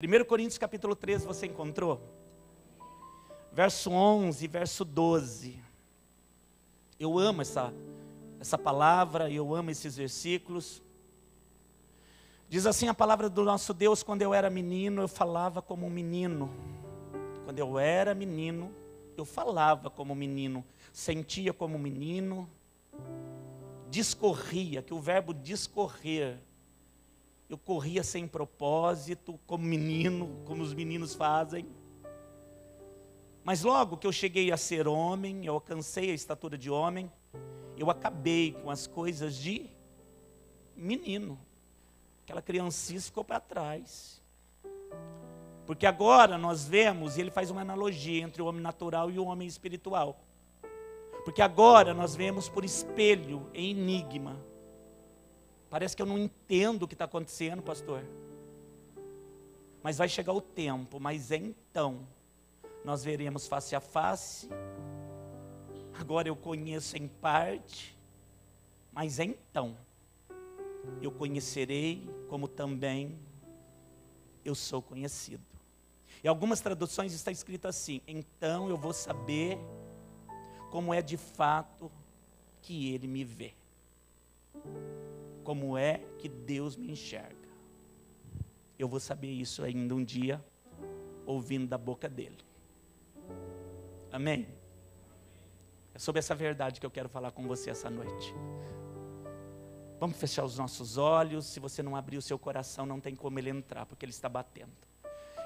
1 Coríntios capítulo 13, você encontrou? Verso 11, verso 12. Eu amo essa palavra, eu amo esses versículos. Diz assim a palavra do nosso Deus: quando eu era menino, eu falava como um menino. Quando eu era menino, eu falava como um menino, sentia como um menino, discorria, que o verbo discorrer, eu corria sem propósito, como menino, como os meninos fazem. Mas logo que eu cheguei a ser homem, eu alcancei a estatura de homem, eu acabei com as coisas de menino. Aquela criancice ficou para trás. Porque agora nós vemos, e ele faz uma analogia entre o homem natural e o homem espiritual. Porque agora nós vemos por espelho, em enigma. Parece que eu não entendo o que está acontecendo, pastor. Mas vai chegar o tempo, mas então nós veremos face a face. Agora eu conheço em parte, mas então eu conhecerei como também eu sou conhecido. Em algumas traduções está escrito assim: então eu vou saber como é de fato que ele me vê. Como é que Deus me enxerga. Eu vou saber isso ainda um dia, ouvindo da boca dele. Amém? É sobre essa verdade que eu quero falar com você essa noite. Vamos fechar os nossos olhos. Se você não abrir o seu coração, não tem como ele entrar, porque ele está batendo.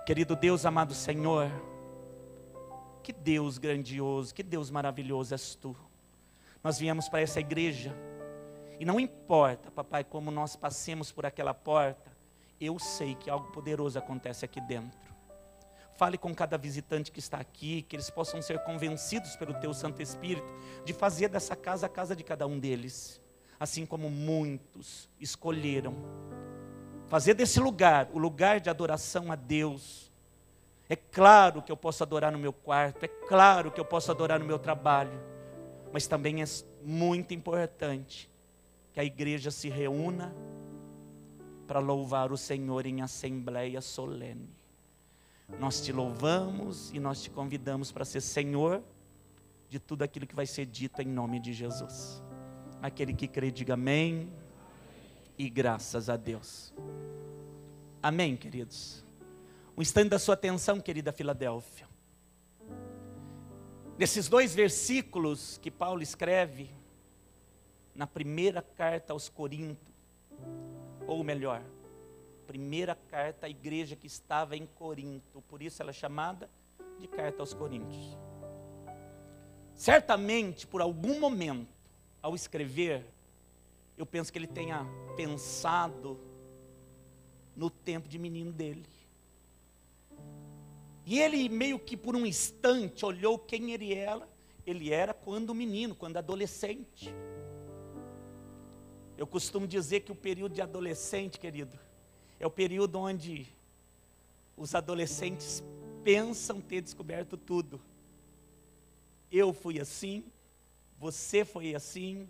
Querido Deus, amado Senhor, que Deus grandioso, que Deus maravilhoso és tu. Nós viemos para essa igreja, e não importa, papai, como nós passemos por aquela porta, eu sei que algo poderoso acontece aqui dentro. Fale com cada visitante que está aqui, que eles possam ser convencidos pelo teu Santo Espírito, de fazer dessa casa a casa de cada um deles. Assim como muitos escolheram fazer desse lugar, o lugar de adoração a Deus. É claro que eu posso adorar no meu quarto, é claro que eu posso adorar no meu trabalho, mas também é muito importante que a igreja se reúna para louvar o Senhor em assembleia solene. Nós te louvamos e nós te convidamos para ser Senhor de tudo aquilo que vai ser dito em nome de Jesus. Aquele que crê, diga amém. E graças a Deus. Amém, queridos. Um instante da sua atenção, querida Filadélfia. Nesses dois versículos que Paulo escreve na primeira carta aos Coríntios, ou melhor, primeira carta à igreja que estava em Corinto, por isso ela é chamada de carta aos Coríntios. Certamente, por algum momento, ao escrever, eu penso que ele tenha pensado no tempo de menino dele. E ele meio que por um instante olhou quem ele era quando menino, quando adolescente. Eu costumo dizer que o período de adolescente, querido, é o período onde os adolescentes pensam ter descoberto tudo. Eu fui assim, você foi assim,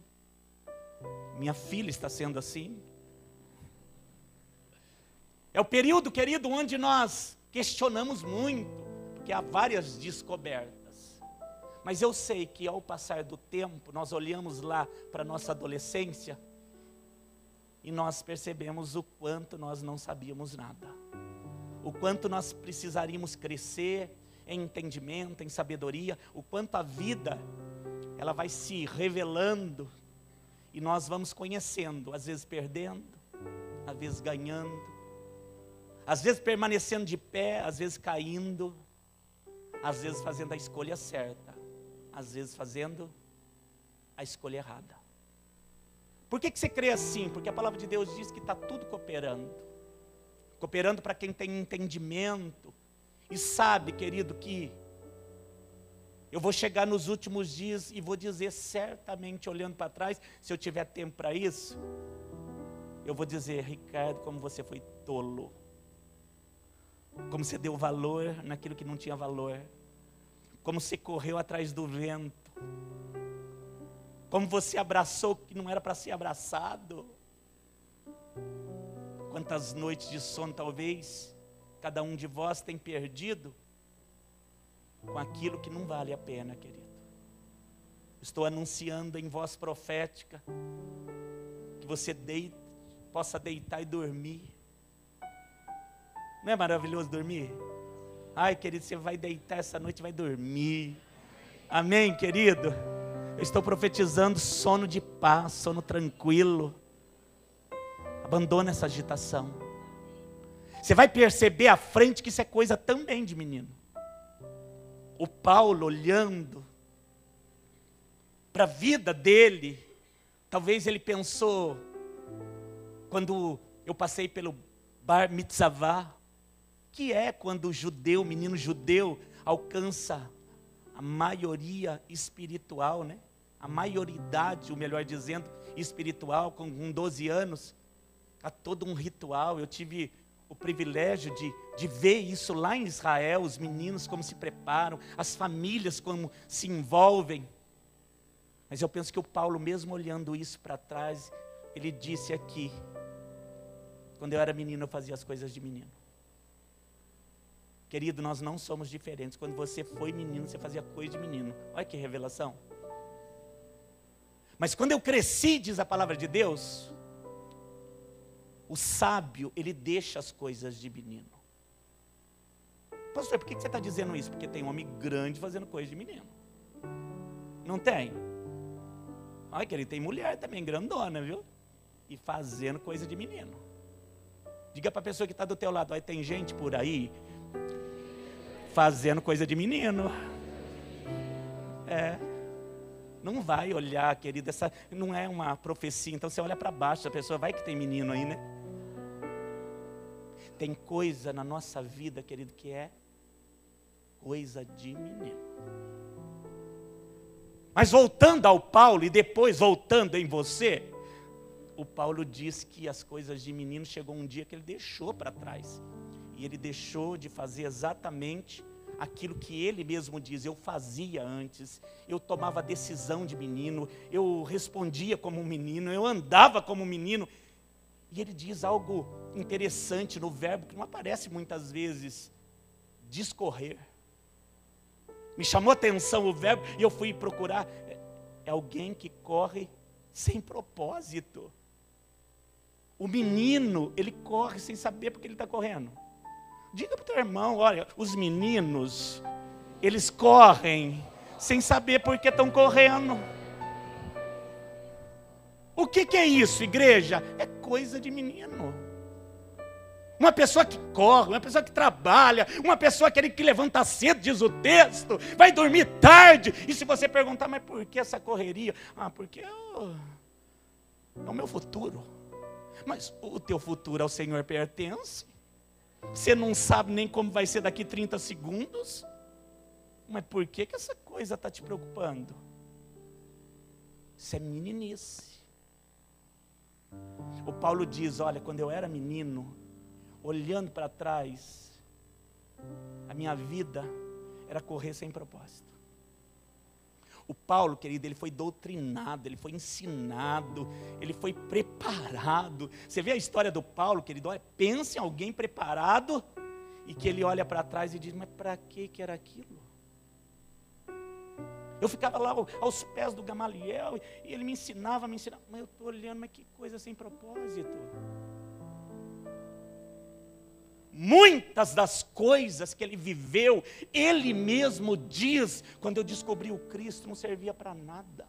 minha filha está sendo assim. É o período, querido, onde nós questionamos muito, porque há várias descobertas. Mas eu sei que ao passar do tempo, nós olhamos lá para a nossa adolescência, e nós percebemos o quanto nós não sabíamos nada. O quanto nós precisaríamos crescer em entendimento, em sabedoria. O quanto a vida, ela vai se revelando. E nós vamos conhecendo, às vezes perdendo, às vezes ganhando. Às vezes permanecendo de pé, às vezes caindo. Às vezes fazendo a escolha certa. Às vezes fazendo a escolha errada. Por que você crê assim? Porque a palavra de Deus diz que está tudo cooperando. Cooperando para quem tem entendimento. E sabe, querido, que eu vou chegar nos últimos dias e vou dizer certamente, olhando para trás, se eu tiver tempo para isso, eu vou dizer: Ricardo, como você foi tolo. Como você deu valor naquilo que não tinha valor. Como você correu atrás do vento. Como você abraçou o que não era para ser abraçado. Quantas noites de sono talvez cada um de vós tem perdido com aquilo que não vale a pena, querido. Estou anunciando em voz profética que você possa deitar e dormir. Não é maravilhoso dormir? Ai, querido, você vai deitar essa noite e vai dormir. Amém, querido? Eu estou profetizando sono de paz, sono tranquilo. Abandona essa agitação. Você vai perceber à frente que isso é coisa também de menino. O Paulo olhando para a vida dele, talvez ele pensou, quando eu passei pelo bar mitzvah, que é quando o judeu, o menino judeu, alcança a maioria espiritual, né? A maioridade, o melhor dizendo, espiritual, com 12 anos, há todo um ritual. Eu tive o privilégio de ver isso lá em Israel, os meninos como se preparam, as famílias como se envolvem. Mas eu penso que o Paulo, mesmo olhando isso para trás, ele disse aqui, quando eu era menino eu fazia as coisas de menino. Querido, nós não somos diferentes. Quando você foi menino, você fazia coisa de menino. Olha que revelação. Mas quando eu cresci, diz a palavra de Deus, o sábio, ele deixa as coisas de menino. Pastor, por que você está dizendo isso? Porque tem um homem grande fazendo coisa de menino. Não tem? Olha que ele tem mulher também, grandona, viu? E fazendo coisa de menino. Diga para a pessoa que está do teu lado, olha, tem gente por aí fazendo coisa de menino. Não vai olhar, querida, essa não é uma profecia, então você olha para baixo, a pessoa vai que tem menino aí, né? Tem coisa na nossa vida, querido, que é coisa de menino. Mas voltando ao Paulo, e depois voltando em você, o Paulo diz que as coisas de menino, chegou um dia que ele deixou para trás. E ele deixou de fazer exatamente aquilo que ele mesmo diz, eu fazia antes, eu tomava decisão de menino, eu respondia como um menino, eu andava como um menino. E ele diz algo interessante no verbo, que não aparece muitas vezes, discorrer. Me chamou a atenção o verbo, e eu fui procurar, é alguém que corre sem propósito. O menino, ele corre sem saber porque ele está correndo. Diga para o teu irmão, olha, os meninos, eles correm sem saber por que estão correndo. O que é isso, igreja? É coisa de menino. Uma pessoa que corre, uma pessoa que trabalha, uma pessoa que levanta cedo, diz o texto, vai dormir tarde. E se você perguntar, mas por que essa correria? Porque é o meu futuro. Mas o teu futuro ao Senhor pertence. Você não sabe nem como vai ser daqui 30 segundos. Mas por que essa coisa está te preocupando? Isso é meninice. O Paulo diz, olha, quando eu era menino, olhando para trás, a minha vida era correr sem propósito. O Paulo, querido, ele foi doutrinado, ele foi ensinado, ele foi preparado. Você vê a história do Paulo, querido, olha, pense em alguém preparado e que ele olha para trás e diz, mas para que era aquilo? Eu ficava lá aos pés do Gamaliel e ele me ensinava, mas eu estou olhando, mas que coisa sem propósito. Muitas das coisas que ele viveu, ele mesmo diz, quando eu descobri o Cristo, não servia para nada.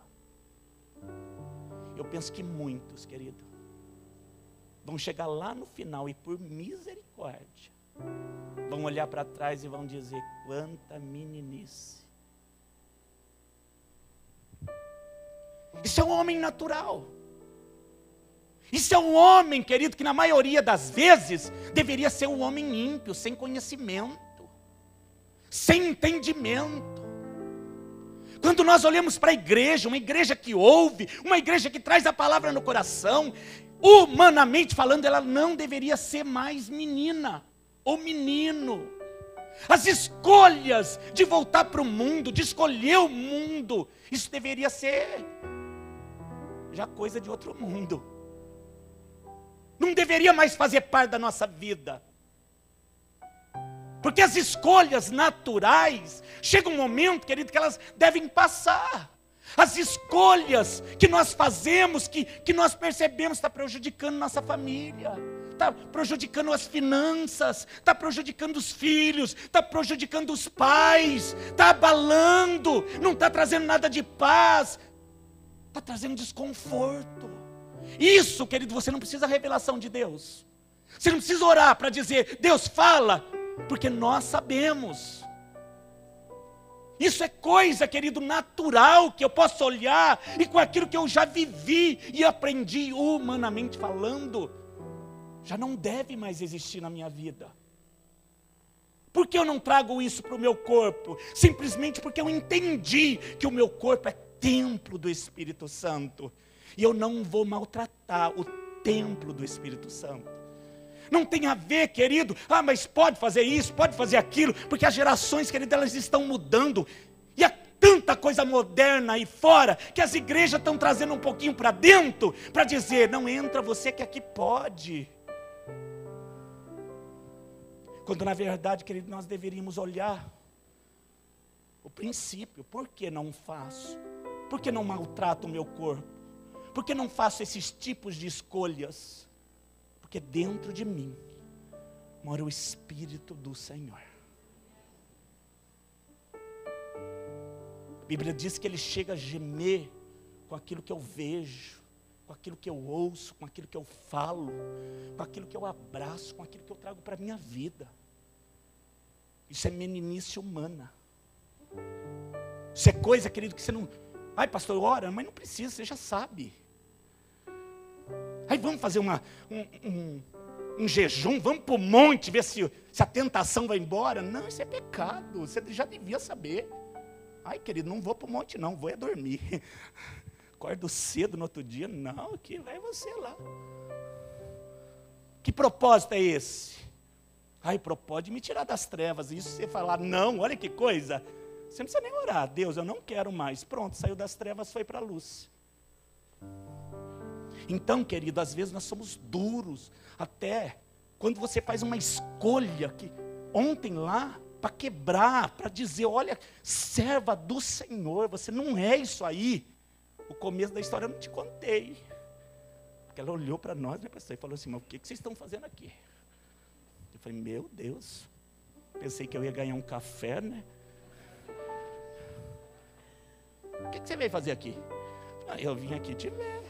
Eu penso que muitos, querido, vão chegar lá no final e por misericórdia, vão olhar para trás e vão dizer, quanta meninice. Isso é um homem natural. Isso é um homem, querido, que na maioria das vezes deveria ser um homem ímpio, sem conhecimento, sem entendimento. Quando nós olhamos para a igreja, uma igreja que ouve, uma igreja que traz a palavra no coração, humanamente falando, ela não deveria ser mais menina ou menino. As escolhas de voltar para o mundo, de escolher o mundo, isso deveria ser já coisa de outro mundo. Não deveria mais fazer parte da nossa vida. Porque as escolhas naturais, chega um momento, querido, que elas devem passar. As escolhas que nós fazemos, que nós percebemos, está prejudicando nossa família, está prejudicando as finanças, está prejudicando os filhos, está prejudicando os pais, está abalando, não está trazendo nada de paz, está trazendo desconforto. Isso, querido, você não precisa da revelação de Deus. Você não precisa orar para dizer, Deus fala, porque nós sabemos. Isso é coisa, querido, natural, que eu posso olhar, e com aquilo que eu já vivi e aprendi humanamente falando, já não deve mais existir na minha vida. Por que eu não trago isso para o meu corpo? Simplesmente porque eu entendi que o meu corpo é templo do Espírito Santo, e eu não vou maltratar o templo do Espírito Santo. Não tem a ver, querido, mas pode fazer isso, pode fazer aquilo, porque as gerações, querido, elas estão mudando, e há tanta coisa moderna aí fora, que as igrejas estão trazendo um pouquinho para dentro, para dizer, não entra você que aqui pode. Quando na verdade, querido, nós deveríamos olhar o princípio. Por que não faço? Por que não maltrato o meu corpo? Por que não faço esses tipos de escolhas? Porque dentro de mim mora o Espírito do Senhor. A Bíblia diz que Ele chega a gemer com aquilo que eu vejo, com aquilo que eu ouço, com aquilo que eu falo, com aquilo que eu abraço, com aquilo que eu trago para a minha vida. Isso é meninice humana. Isso é coisa, querido, que você não... Ai, pastor, ora, mas não precisa, você já sabe. Aí vamos fazer um jejum, vamos para o monte, ver se a tentação vai embora. Não, isso é pecado, você já devia saber. Ai, querido, não vou para o monte não, vou é dormir. Acordo cedo no outro dia, não, que vai você lá. Que propósito é esse? Ai, propósito de me tirar das trevas. Isso você falar, não, olha que coisa. Você não precisa nem orar, Deus, eu não quero mais. Pronto, saiu das trevas, foi para a luz. Então, querido, às vezes nós somos duros, até quando você faz uma escolha, que ontem lá, para quebrar, para dizer, olha, serva do Senhor, você não é isso aí. O começo da história eu não te contei. Porque ela olhou para nós, né, pastor, e falou assim, mas o que vocês estão fazendo aqui? Eu falei, meu Deus, pensei que eu ia ganhar um café, né? O que você veio fazer aqui? Eu vim aqui te ver.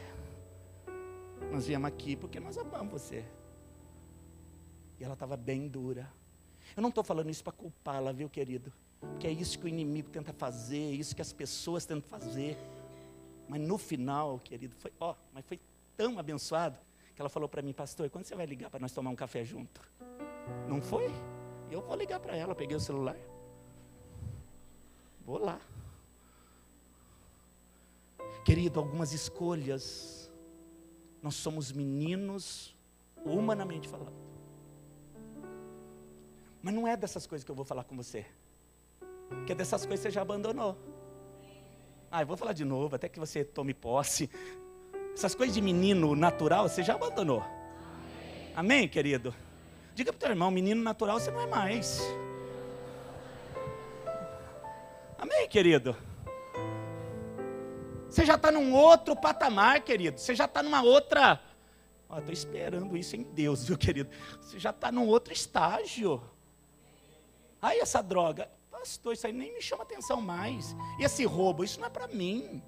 Nós viemos aqui porque nós amamos você. E ela estava bem dura. Eu não estou falando isso para culpá-la, viu, querido? Porque é isso que o inimigo tenta fazer, é isso que as pessoas tentam fazer. Mas no final, querido, foi tão abençoado, que ela falou para mim, pastor, quando você vai ligar para nós tomar um café junto? Não foi? Eu vou ligar para ela, peguei o celular. Vou lá. Querido, algumas escolhas, nós somos meninos, humanamente falando. Mas não é dessas coisas que eu vou falar com você. Porque dessas coisas você já abandonou. Eu vou falar de novo, até que você tome posse. Essas coisas de menino natural, você já abandonou. Amém, querido? Diga para o teu irmão, menino natural você não é mais. Amém, querido? Você já está num outro patamar, querido. Você já está numa outra... Estou esperando isso em Deus, viu, querido? Você já está num outro estágio. Aí essa droga, pastor, isso aí nem me chama atenção mais. E esse roubo, isso não é para mim.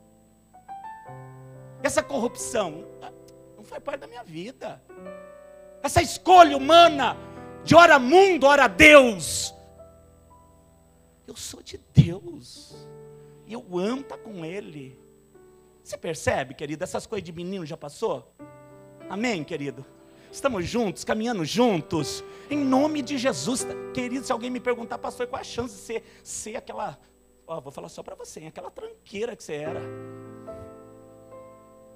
Essa corrupção, não faz parte da minha vida. Essa escolha humana, de ora mundo, ora Deus. Eu sou de Deus. E eu amo estar com Ele. Você percebe, querido, essas coisas de menino já passou? Amém, querido? Estamos juntos, caminhando juntos, em nome de Jesus. Querido, se alguém me perguntar, pastor, qual a chance de você ser aquela, vou falar só para você, aquela tranqueira que você era?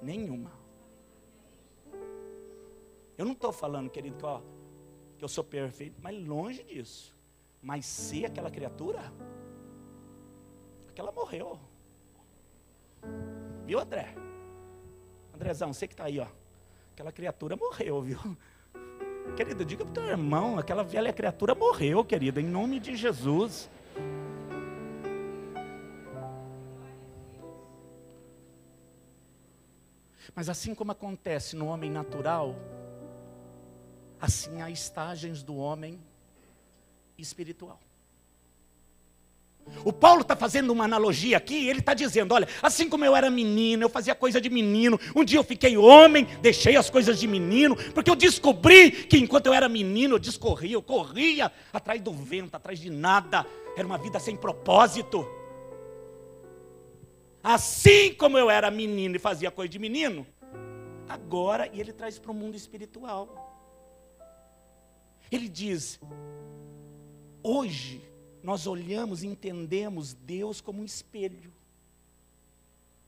Nenhuma. Eu não estou falando, querido, que eu sou perfeito, mas longe disso. Mas ser aquela criatura, aquela morreu. Viu, André? Andrezão, você que está aí, aquela criatura morreu, viu? Querida, diga para o teu irmão, aquela velha criatura morreu, querida, em nome de Jesus. Mas assim como acontece no homem natural, assim há estágios do homem espiritual. O Paulo está fazendo uma analogia aqui, ele está dizendo, olha, assim como eu era menino, eu fazia coisa de menino, um dia eu fiquei homem, deixei as coisas de menino, porque eu descobri que enquanto eu era menino, eu corria atrás do vento, atrás de nada, era uma vida sem propósito. Assim como eu era menino e fazia coisa de menino, agora, e ele traz para o mundo espiritual. Ele diz, hoje, nós olhamos e entendemos Deus como um espelho.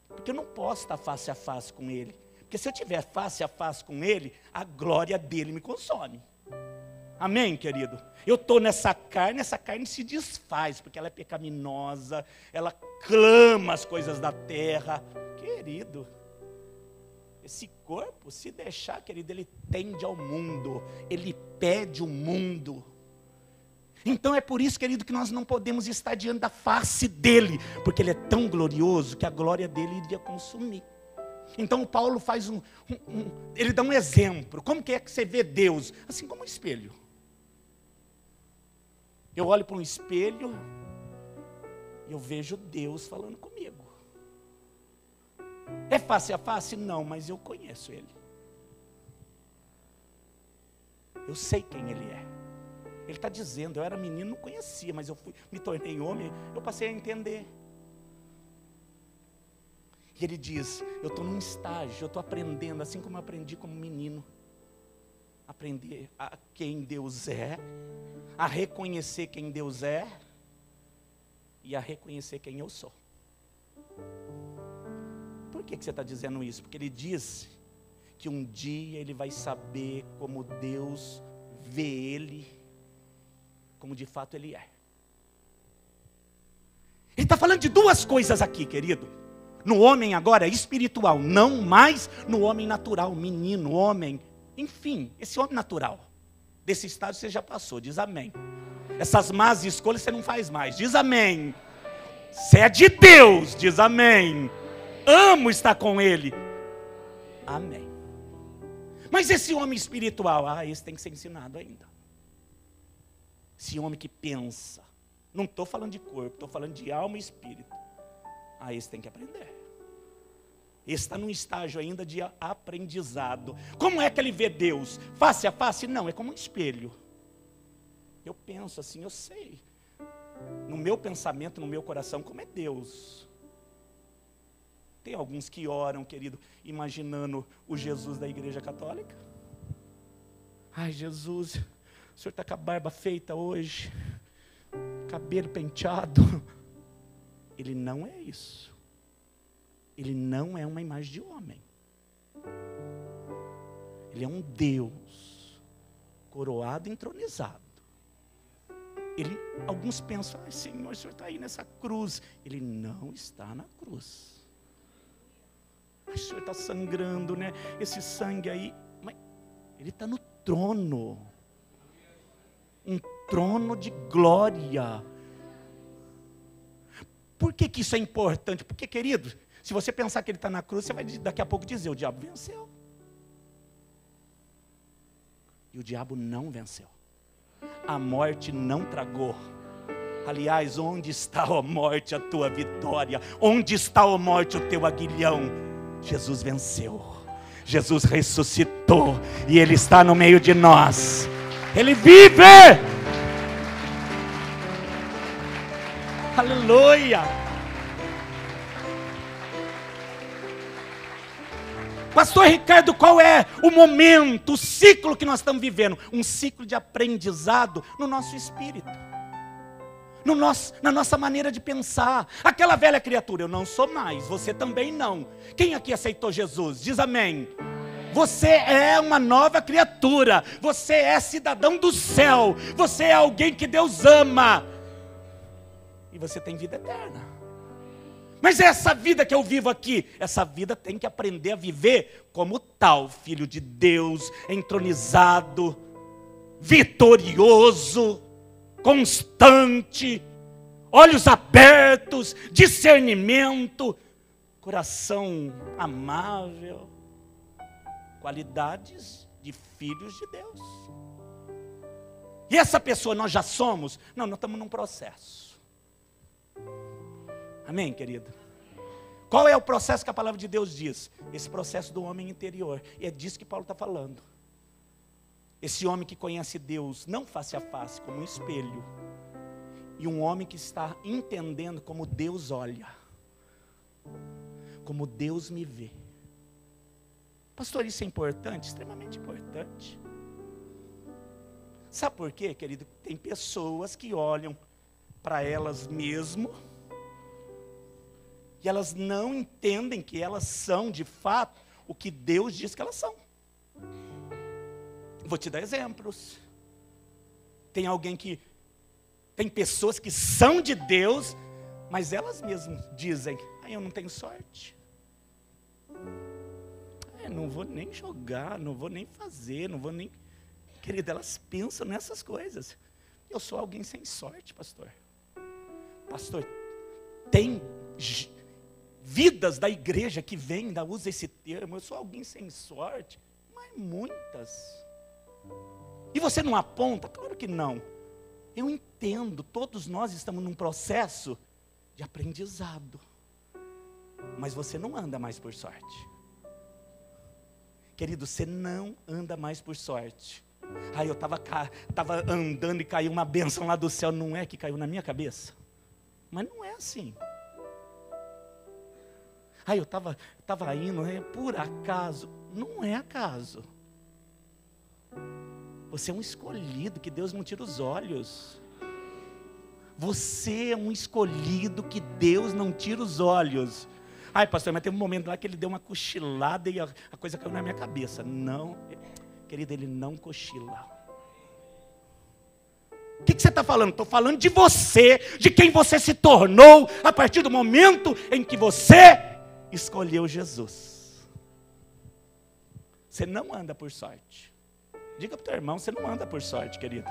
Porque eu não posso estar face a face com Ele. Porque se eu estiver face a face com Ele, a glória dEle me consome. Amém, querido? Eu estou nessa carne se desfaz, porque ela é pecaminosa, ela clama as coisas da terra. Querido, esse corpo, se deixar, querido, ele tende ao mundo, ele pede o mundo. Então é por isso, querido, que nós não podemos estar diante da face dele, porque ele é tão glorioso que a glória dele iria consumir. Então o Paulo faz ele dá um exemplo. Como que é que você vê Deus? Assim como um espelho. Eu olho para um espelho e eu vejo Deus falando comigo. É face a face? Não, mas eu conheço Ele. Eu sei quem Ele é. Ele está dizendo, eu era menino, não conhecia, mas me tornei homem, eu passei a entender. E ele diz, eu estou num estágio, eu estou aprendendo, assim como eu aprendi como menino. Aprender a quem Deus é, a reconhecer quem Deus é, e a reconhecer quem eu sou. Por que você está dizendo isso? Porque ele diz que um dia ele vai saber como Deus vê ele, como de fato ele é. Ele está falando de duas coisas aqui, querido. No homem agora espiritual, não mais no homem natural, menino, homem, enfim, esse homem natural. Desse estado você já passou, diz amém. Essas más escolhas você não faz mais, diz amém. Você é de Deus, diz amém. Amo estar com Ele, amém. Mas esse homem espiritual, esse tem que ser ensinado ainda. Esse homem que pensa, não estou falando de corpo, estou falando de alma e espírito. Esse tem que aprender. Esse está num estágio ainda de aprendizado. Como é que ele vê Deus? Face a face? Não, é como um espelho. Eu penso assim, eu sei. No meu pensamento, no meu coração, como é Deus. Tem alguns que oram, querido, imaginando o Jesus da Igreja Católica. Ai, Jesus, o senhor está com a barba feita hoje, cabelo penteado. Ele não é isso. Ele não é uma imagem de homem. Ele é um Deus coroado, entronizado. Alguns pensam, Senhor, o senhor está aí nessa cruz. Ele não está na cruz. O senhor está sangrando, né? Esse sangue aí, mas ele está no trono. Um trono de glória. Por que isso é importante? Porque, querido, se você pensar que ele está na cruz, você vai daqui a pouco dizer, o diabo venceu. E o diabo não venceu. A morte não tragou. Aliás, onde está, ó morte, a tua vitória? Onde está, ó morte, o teu aguilhão? Jesus venceu. Jesus ressuscitou. E Ele está no meio de nós. Ele vive! Aleluia! Pastor Ricardo, qual é o momento, o ciclo que nós estamos vivendo? Um ciclo de aprendizado no nosso espírito. Na nossa maneira de pensar. Aquela velha criatura, eu não sou mais, você também não. Quem aqui aceitou Jesus? Diz amém. Você é uma nova criatura. Você é cidadão do céu. Você é alguém que Deus ama. E você tem vida eterna. Mas essa vida que eu vivo aqui, essa vida tem que aprender a viver como tal, filho de Deus, entronizado, vitorioso, constante, olhos abertos, discernimento, coração amável, qualidades de filhos de Deus. E essa pessoa nós já somos? Não, nós estamos num processo. Amém, querido? Qual é o processo que a palavra de Deus diz? Esse processo do homem interior. E é disso que Paulo está falando. Esse homem que conhece Deus, não face a face, como um espelho. E um homem que está entendendo como Deus olha. Como Deus me vê. Pastor, isso é importante? Extremamente importante. Sabe por quê, querido? Tem pessoas que olham para elas mesmas e elas não entendem que elas são, de fato, o que Deus diz que elas são. Vou te dar exemplos. Tem pessoas que são de Deus, mas elas mesmas dizem, eu não tenho sorte. Não vou nem jogar, não vou nem fazer, não vou nem... Querida, elas pensam nessas coisas. Eu sou alguém sem sorte, pastor. Pastor, tem vidas da igreja que vêm, usa esse termo, eu sou alguém sem sorte. Mas muitas. E você não aponta? Claro que não. Eu entendo, todos nós estamos num processo de aprendizado. Mas você não anda mais por sorte. Querido, você não anda mais por sorte. Eu estava andando e caiu uma bênção lá do céu. Não é que caiu na minha cabeça? Mas não é assim. Eu estava indo, por acaso. Não é acaso. Você é um escolhido que Deus não tira os olhos. Você é um escolhido que Deus não tira os olhos. Pastor, mas teve um momento lá que ele deu uma cochilada e a coisa caiu na minha cabeça. Não, querido, ele não cochila. O que você está falando? Estou falando de você, de quem você se tornou a partir do momento em que você escolheu Jesus. Você não anda por sorte. Diga para o teu irmão, você não anda por sorte, querido.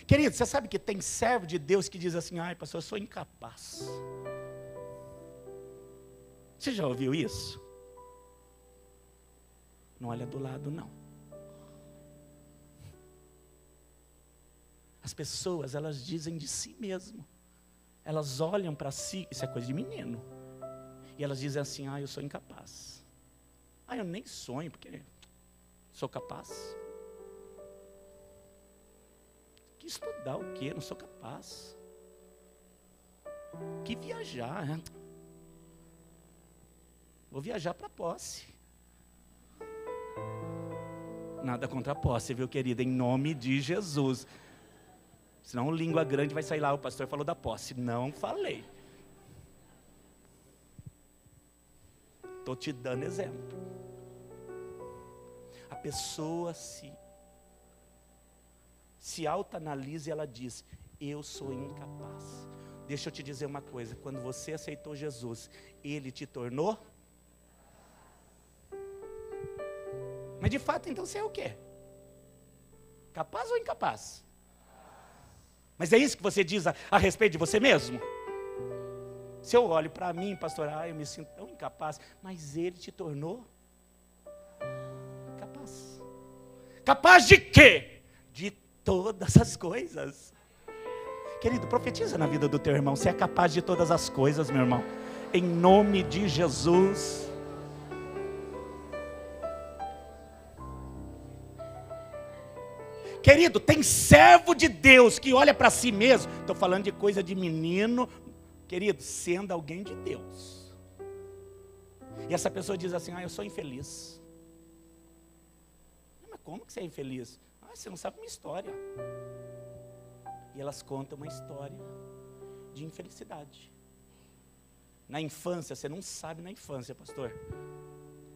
Querido, você sabe que tem servo de Deus que diz assim, pastor, eu sou incapaz. Você já ouviu isso? Não olha do lado, não. As pessoas, elas dizem de si mesmo. Elas olham para si, isso é coisa de menino. E elas dizem assim, eu sou incapaz. Eu nem sonho, porque sou capaz. Que estudar o quê? Não sou capaz. Que viajar, né? Vou viajar para a posse. Nada contra a posse, viu, querida? Em nome de Jesus. Senão língua grande vai sair lá, o pastor falou da posse. Não falei. Estou te dando exemplo. A pessoa se autoanalisa e ela diz, eu sou incapaz. Deixa eu te dizer uma coisa, quando você aceitou Jesus, Ele te tornou? Mas de fato, então você é o quê? Capaz ou incapaz? Mas é isso que você diz a respeito de você mesmo? Se eu olho para mim, pastor, eu me sinto tão incapaz, mas Ele te tornou capaz. Capaz de quê? De todas as coisas. Querido, profetiza na vida do teu irmão, você é capaz de todas as coisas, meu irmão. Em nome de Jesus. Querido, tem servo de Deus que olha para si mesmo. Estou falando de coisa de menino. Querido, sendo alguém de Deus. E essa pessoa diz assim, eu sou infeliz. Mas como que você é infeliz? Você não sabe uma história. E elas contam uma história de infelicidade. Na infância, você não sabe na infância, pastor.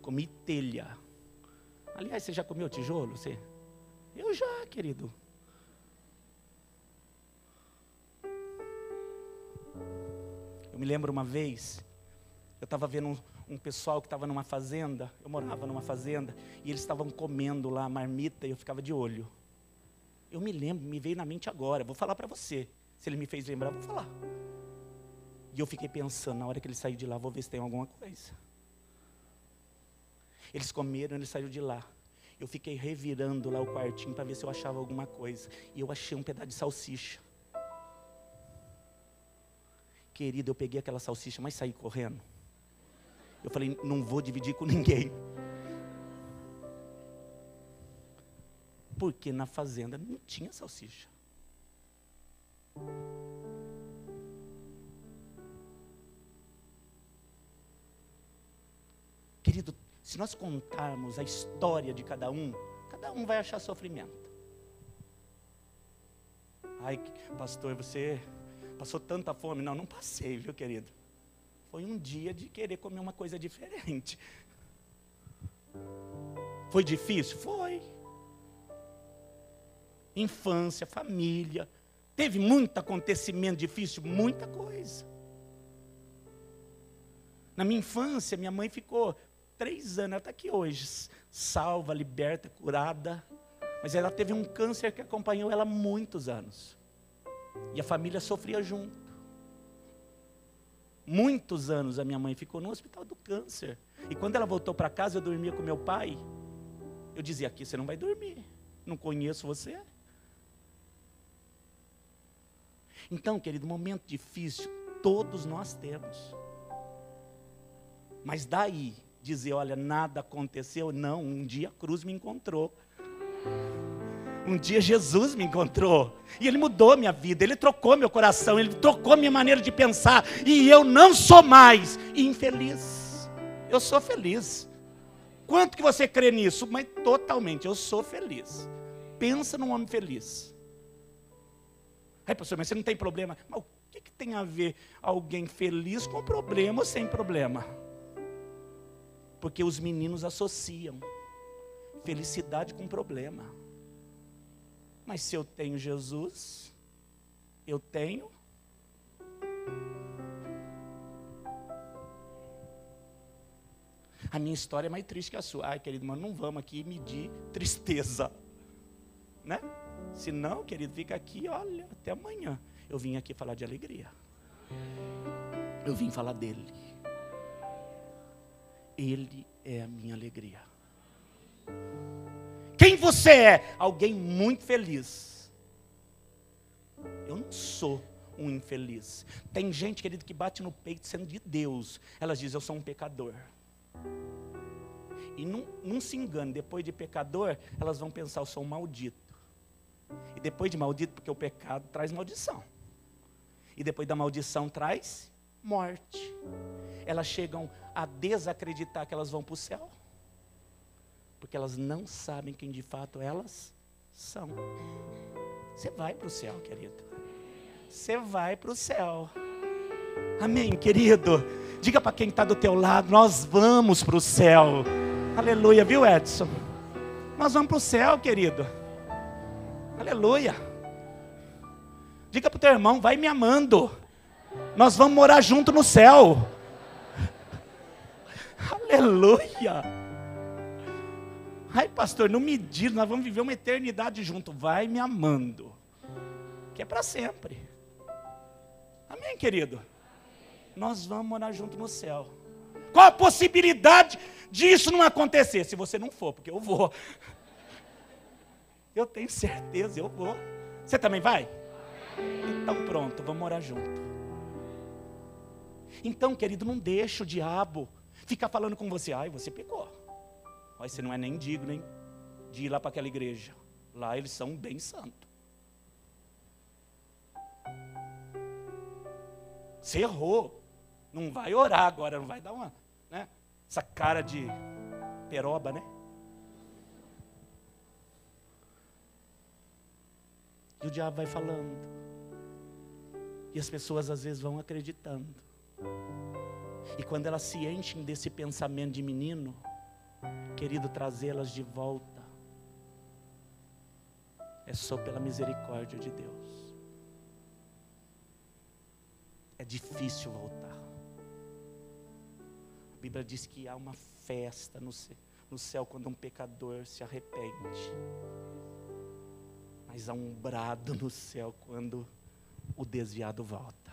Comi telha. Aliás, você já comeu tijolo? Eu já, querido. Eu me lembro uma vez, eu estava vendo um pessoal que estava numa fazenda, eu morava numa fazenda, e eles estavam comendo lá a marmita e eu ficava de olho. Eu me lembro, me veio na mente agora, vou falar para você. Se ele me fez lembrar, eu vou falar. E eu fiquei pensando, na hora que ele saiu de lá, vou ver se tem alguma coisa. Eles comeram, ele saiu de lá. Eu fiquei revirando lá o quartinho para ver se eu achava alguma coisa. E eu achei um pedaço de salsicha. Querido, eu peguei aquela salsicha, mas saí correndo. Eu falei, não vou dividir com ninguém. Porque na fazenda não tinha salsicha. Querido, se nós contarmos a história de cada um vai achar sofrimento. Ai, pastor, você passou tanta fome. Não passei, viu, querido? Foi um dia de querer comer uma coisa diferente. Foi difícil? Foi. Infância, família. Teve muito acontecimento difícil, muita coisa. Na minha infância, minha mãe ficou 3 anos, ela está aqui hoje, salva, liberta, curada. Mas ela teve um câncer que acompanhou ela há muitos anos. E a família sofria junto. Muitos anos a minha mãe ficou no hospital do câncer. E quando ela voltou para casa, eu dormia com meu pai. Eu dizia, aqui você não vai dormir. Não conheço você. Então, querido, momento difícil, todos nós temos. Mas daí, dizer, olha, nada aconteceu. Não, um dia a cruz me encontrou. Um dia Jesus me encontrou. E Ele mudou minha vida, Ele trocou meu coração, Ele trocou minha maneira de pensar. E eu não sou mais infeliz. Eu sou feliz. Quanto que você crê nisso? Mas totalmente, eu sou feliz. Pensa num homem feliz. Aí, pastor, mas você não tem problema. Mas o que tem a ver alguém feliz com problema ou sem problema? Porque os meninos associam felicidade com problema. Mas se eu tenho Jesus, eu tenho. A minha história é mais triste que a sua. Ai, querido, mas não vamos aqui medir tristeza. Né? Se não, querido, fica aqui, olha, até amanhã. Eu vim aqui falar de alegria. Eu vim falar dele. Ele é a minha alegria. Quem você é? Alguém muito feliz. Eu não sou um infeliz. Tem gente, querido, que bate no peito sendo de Deus. Elas dizem, eu sou um pecador. E não se engane, depois de pecador, elas vão pensar, eu sou um maldito. E depois de maldito, porque o pecado traz maldição. E depois da maldição traz morte. Elas chegam a desacreditar que elas vão para o céu. Porque elas não sabem quem de fato elas são. Você vai para o céu, querido. Você vai para o céu. Amém, querido? Diga para quem está do teu lado, nós vamos para o céu. Aleluia, viu, Edson? Nós vamos para o céu, querido. Aleluia. Diga para o teu irmão, vai me amando. Nós vamos morar junto no céu. Aleluia. Ai, pastor, não me diz, nós vamos viver uma eternidade junto. Vai me amando. Que é para sempre. Amém, querido? Nós vamos morar junto no céu. Qual a possibilidade disso não acontecer? Se você não for, porque eu vou. Eu tenho certeza, eu vou. Você também vai? Então pronto, vamos morar junto. Então, querido, não deixa o diabo ficar falando com você. Ai, você pecou. Ai, você não é nem digno, hein, de ir lá para aquela igreja. Lá eles são bem santos. Você errou. Não vai orar agora, não vai dar uma, né, essa cara de peroba, né? E o diabo vai falando. E as pessoas às vezes vão acreditando. E quando elas se enchem desse pensamento de menino, querido, trazê-las de volta é só pela misericórdia de Deus. É difícil voltar. A Bíblia diz que há uma festa no céu quando um pecador se arrepende. Mas há um brado no céu quando o desviado volta.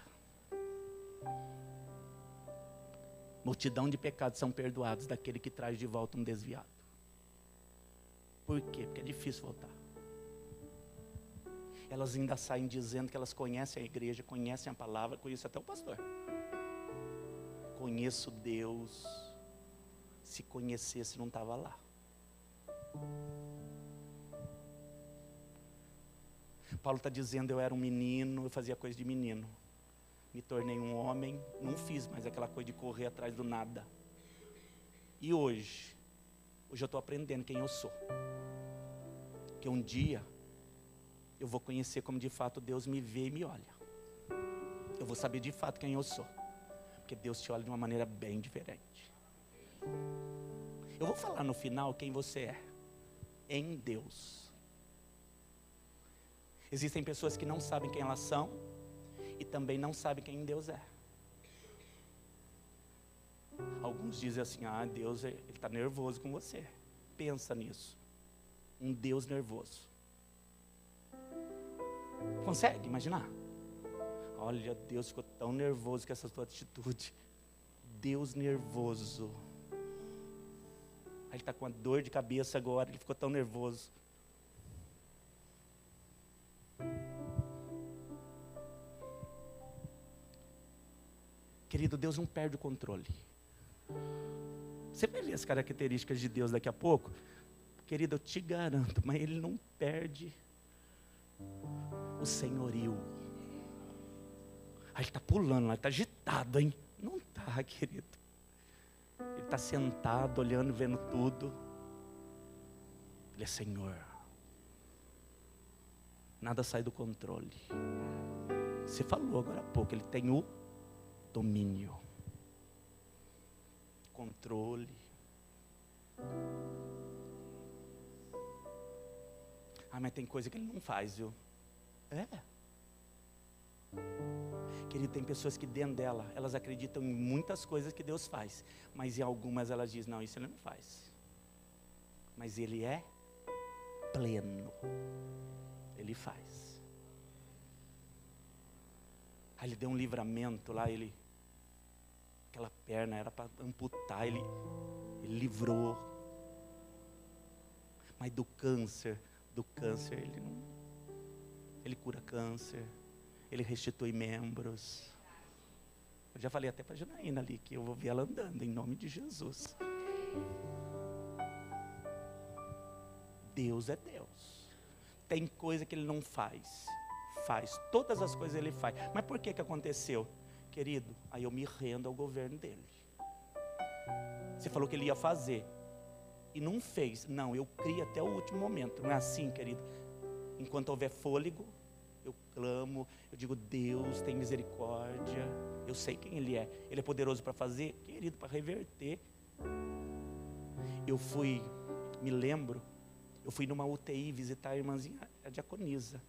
Multidão de pecados são perdoados daquele que traz de volta um desviado. Por quê? Porque é difícil voltar. Elas ainda saem dizendo que elas conhecem a igreja, conhecem a palavra, conhecem até o pastor. Conheço Deus. Se conhecesse, não estava lá. Paulo está dizendo, eu era um menino, eu fazia coisa de menino. Me tornei um homem, não fiz mais aquela coisa de correr atrás do nada. E hoje eu estou aprendendo quem eu sou. Que um dia eu vou conhecer como de fato Deus me vê e me olha. Eu vou saber de fato quem eu sou. Porque Deus te olha de uma maneira bem diferente. Eu vou falar no final quem você é. Em Deus. Existem pessoas que não sabem quem elas são. E também não sabem quem Deus é. Alguns dizem assim, Deus ele está nervoso com você. Pensa nisso. Um Deus nervoso. Consegue imaginar? Olha, Deus ficou tão nervoso com essa tua atitude. Deus nervoso. Aí ele está com uma dor de cabeça agora, ele ficou tão nervoso. Querido, Deus não perde o controle. Você vai ver as características de Deus daqui a pouco. Querido, eu te garanto, mas Ele não perde o senhorio. Aí ele está pulando lá, ele está agitado, hein? Não está, querido. Ele está sentado, olhando, vendo tudo. Ele é Senhor. Nada sai do controle. Você falou agora há pouco, Ele tem o domínio, controle. Mas tem coisa que Ele não faz, viu? Querido, tem pessoas que dentro dela, elas acreditam em muitas coisas que Deus faz, mas em algumas elas dizem, não, isso Ele não faz. Mas Ele é pleno. Ele faz. Aí Ele deu um livramento lá, aquela perna era para amputar, ele livrou. Mas do câncer ele cura câncer, Ele restitui membros. Eu já falei até para a Janaína ali, que eu vou ver ela andando, em nome de Jesus. Deus é Deus. Tem coisa que Ele não faz. Todas as coisas Ele faz. Mas por que aconteceu? Querido, aí eu me rendo ao governo dEle. Você falou que Ele ia fazer e não fez. Não, eu criei até o último momento. Não é assim, querido? Enquanto houver fôlego, eu clamo, eu digo, Deus tem misericórdia. Eu sei quem Ele é. Ele é poderoso para fazer, querido, para reverter. Eu fui numa UTI visitar a irmãzinha, a diaconisa,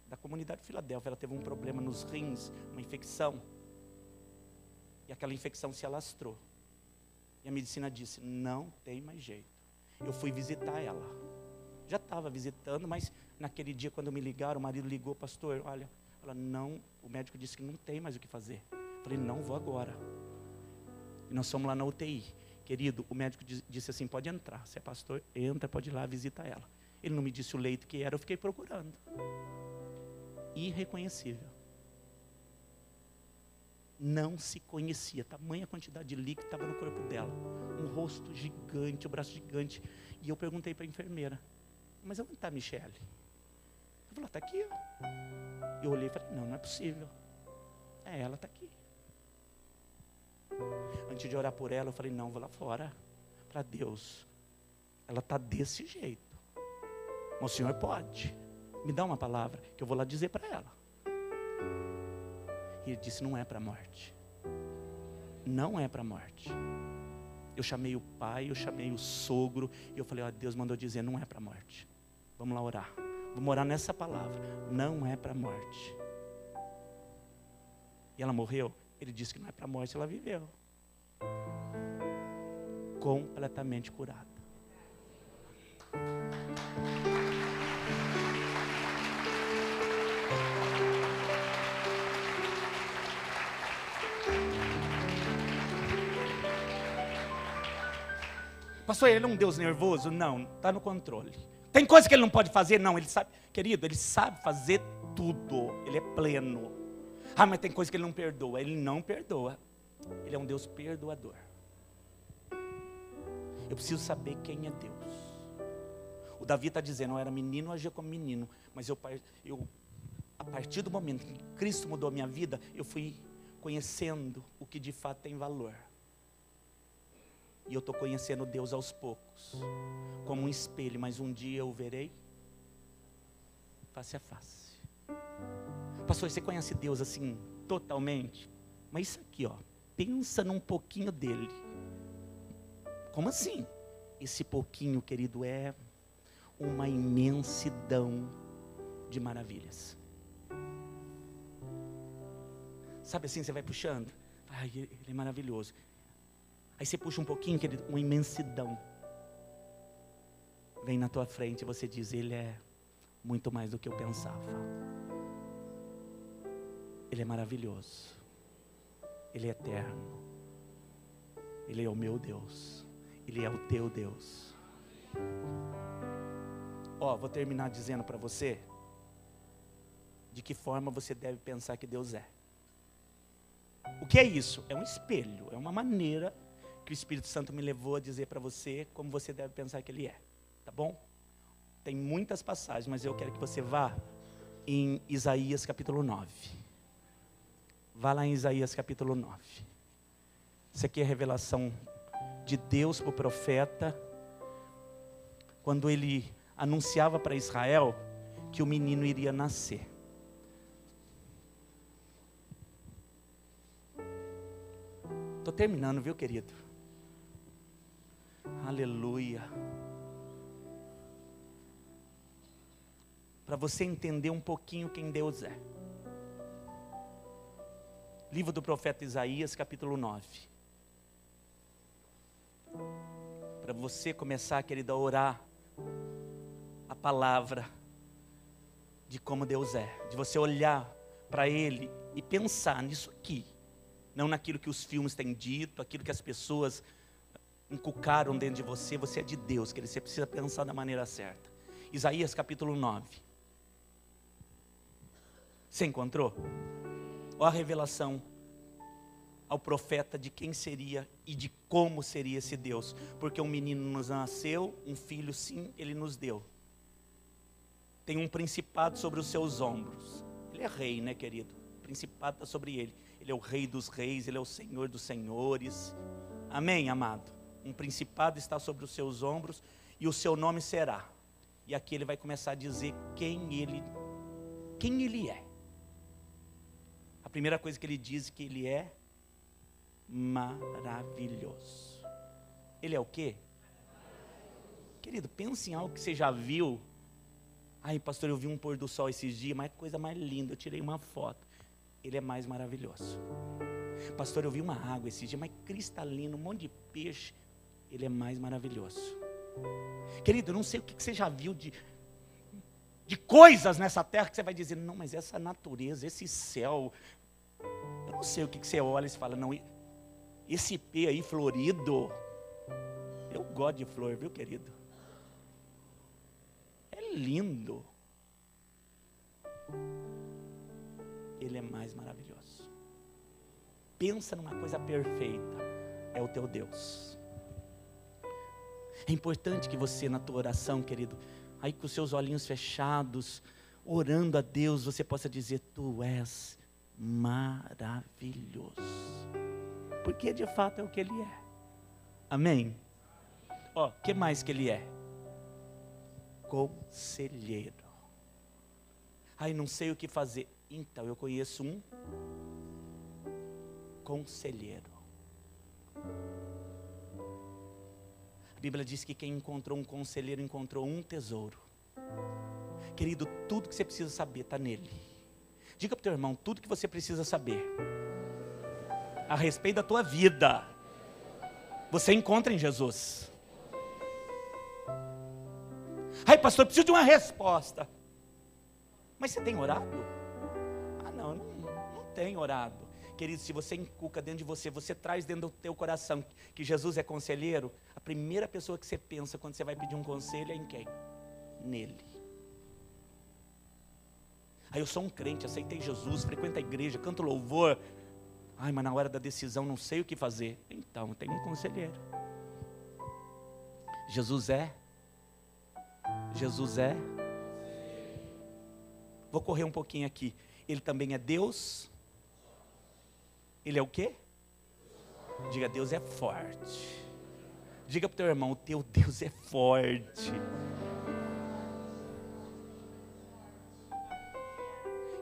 da comunidade de Filadélfia. Ela teve um problema nos rins, uma infecção. E aquela infecção se alastrou. E a medicina disse, não tem mais jeito. Eu fui visitar ela. Já estava visitando, mas naquele dia quando me ligaram, o marido ligou, pastor, olha, o médico disse que não tem mais o que fazer. Eu falei, não, vou agora. E nós fomos lá na UTI. Querido, o médico disse assim, pode entrar. Se é pastor, entra, pode ir lá, visita ela. Ele não me disse o leito que era, eu fiquei procurando. Irreconhecível. Não se conhecia, tamanha quantidade de líquido estava no corpo dela. Um rosto gigante, um braço gigante. E eu perguntei para a enfermeira, mas onde está a Michele? Ela falou, está aqui. Eu olhei e falei, não é possível. Ela está aqui. Antes de orar por ela, eu falei, não, vou lá fora, para Deus. Ela está desse jeito. Mas o Senhor pode. Me dá uma palavra, que eu vou lá dizer para ela. E ele disse, não é para a morte. Não é para a morte. Eu chamei o pai, eu chamei o sogro, e eu falei, Deus mandou dizer, não é para a morte. Vamos lá orar. Vamos orar nessa palavra. Não é para a morte. E ela morreu? Ele disse que não é para a morte, ela viveu. completamente curada. Pastor, ele é um Deus nervoso? Não, está no controle. Tem coisa que ele não pode fazer? Não, ele sabe, querido, ele sabe fazer tudo, ele é pleno. Ah, mas tem coisa que ele não perdoa. Ele não perdoa, ele é um Deus perdoador. Eu preciso saber quem é Deus. O Davi está dizendo, eu era menino, eu agia como menino, mas eu, a partir do momento que Cristo mudou a minha vida, eu fui conhecendo o que de fato tem valor. E eu estou conhecendo Deus aos poucos, como um espelho, mas um dia eu o verei face a face. Pastor, você conhece Deus assim, totalmente? Mas isso aqui, ó, pensa num pouquinho dele. Como assim? Esse pouquinho, querido, é uma imensidão de maravilhas. Sabe assim, você vai puxando, ai, ele é maravilhoso. Aí você puxa um pouquinho, querido, uma imensidão vem na tua frente e você diz, ele é muito mais do que eu pensava. Ele é maravilhoso. Ele é eterno. Ele é o meu Deus. Ele é o teu Deus. Ó, vou terminar dizendo para você de que forma você deve pensar que Deus é. O que é isso? É um espelho, é uma maneira que o Espírito Santo me levou a dizer para você como você deve pensar que Ele é, tá bom? Tem muitas passagens, mas eu quero que você vá em Isaías capítulo 9. Vá lá em Isaías capítulo 9. Isso aqui é a revelação de Deus para o profeta, quando ele anunciava para Israel que o menino iria nascer. Estou terminando, viu, querido? Aleluia. Para você entender um pouquinho quem Deus é. Livro do profeta Isaías, capítulo 9. Para você começar, querido, a orar a palavra de como Deus é. De você olhar para Ele e pensar nisso aqui. Não naquilo que os filmes têm dito, aquilo que as pessoas inculcaram dentro de você. Você é de Deus, querido. Você precisa pensar da maneira certa. Isaías capítulo 9. Você encontrou? Olha a revelação ao profeta de quem seria e de como seria esse Deus. Porque um menino nos nasceu, um filho sim, Ele nos deu. Tem um principado sobre os seus ombros. Ele é rei, né, querido? O principado está sobre ele. Ele é o rei dos reis, Ele é o Senhor dos senhores. Amém, amado? Um principado está sobre os seus ombros e o seu nome será. E aqui ele vai começar a dizer quem ele é. A primeira coisa que ele diz é que ele é maravilhoso. Ele é o quê? Querido, pense em algo que você já viu. Ai, pastor, eu vi um pôr do sol esses dias, mas que coisa mais linda, eu tirei uma foto. Ele é mais maravilhoso. Pastor, eu vi uma água esses dias, mas cristalina, um monte de peixe. Ele é mais maravilhoso. Querido, eu não sei o que você já viu de coisas nessa terra que você vai dizer, não, mas essa natureza, esse céu, eu não sei o que você olha e fala, não, esse pé aí florido, eu gosto de flor, viu, querido? É lindo. Ele é mais maravilhoso. Pensa numa coisa perfeita, é o teu Deus. É importante que você, na tua oração, querido, aí com os seus olhinhos fechados, orando a Deus, você possa dizer, tu és maravilhoso. Porque de fato é o que Ele é. Amém? Ó, o que mais que Ele é? Conselheiro. Ai, não sei o que fazer. Então, eu conheço um conselheiro. A Bíblia diz que quem encontrou um conselheiro encontrou um tesouro. Querido, tudo que você precisa saber está nele. Diga para o teu irmão, tudo que você precisa saber a respeito da tua vida Você encontra em Jesus. Ai, pastor, eu preciso de uma resposta. Mas você tem orado? Ah, não tenho orado. Querido, se você inculca dentro de você, você traz dentro do teu coração que Jesus é conselheiro, a primeira pessoa que você pensa quando você vai pedir um conselho é em quem? Nele. Aí eu sou um crente, aceitei Jesus, frequento a igreja, canto louvor. Ai, mas na hora da decisão não sei o que fazer. Então, tem um conselheiro. Jesus é. Vou correr um pouquinho aqui. Ele também é Deus. Ele é o quê? Diga, Deus é forte. Diga para o teu irmão, o teu Deus é forte.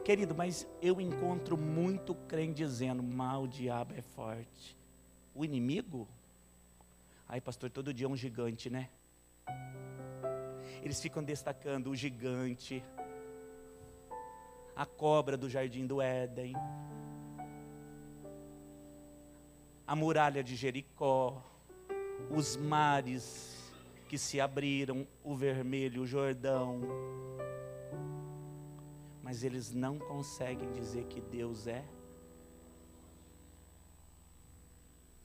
Querido, mas eu encontro muito crente dizendo, mas o diabo é forte. O inimigo? Ai, pastor, todo dia é um gigante, né? Eles ficam destacando o gigante, a cobra do jardim do Éden, a muralha de Jericó, os mares que se abriram, o vermelho, o Jordão. Mas eles não conseguem dizer que Deus é.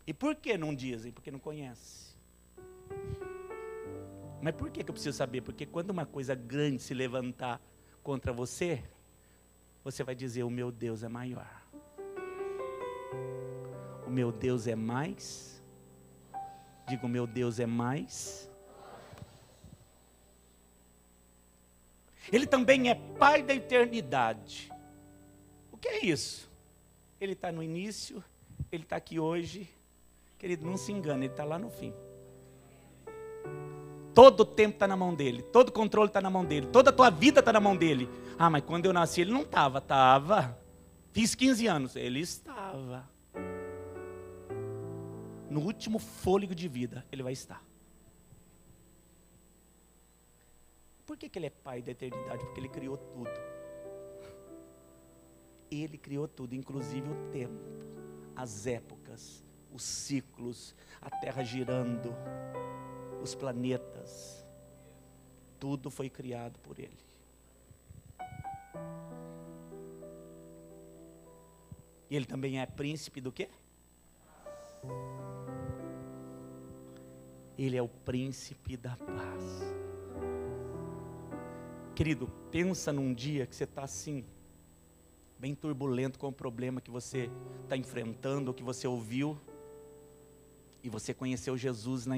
E por que não dizem? Porque não conhecem. Mas por que eu preciso saber? Porque quando uma coisa grande se levantar contra você, você vai dizer, o meu Deus é maior. O meu Deus é mais. Diga, o meu Deus é mais. Ele também é Pai da eternidade. O que é isso? Ele está no início, Ele está aqui hoje. Querido, não se engane, Ele está lá no fim. Todo o tempo está na mão dEle, todo o controle está na mão dEle, toda a tua vida está na mão dEle. Ah, mas quando eu nasci Ele não estava, estava. Fiz 15 anos, Ele estava. No último fôlego de vida, Ele vai estar. Por que Ele é Pai da eternidade? Porque Ele criou tudo. Ele criou tudo, inclusive o tempo, as épocas, os ciclos, a terra girando, os planetas. Tudo foi criado por Ele. E Ele também é príncipe do quê? Ele é o príncipe da paz. Querido, pensa num dia que você está assim, bem turbulento com o problema que você está enfrentando, ou que você ouviu, e você conheceu Jesus na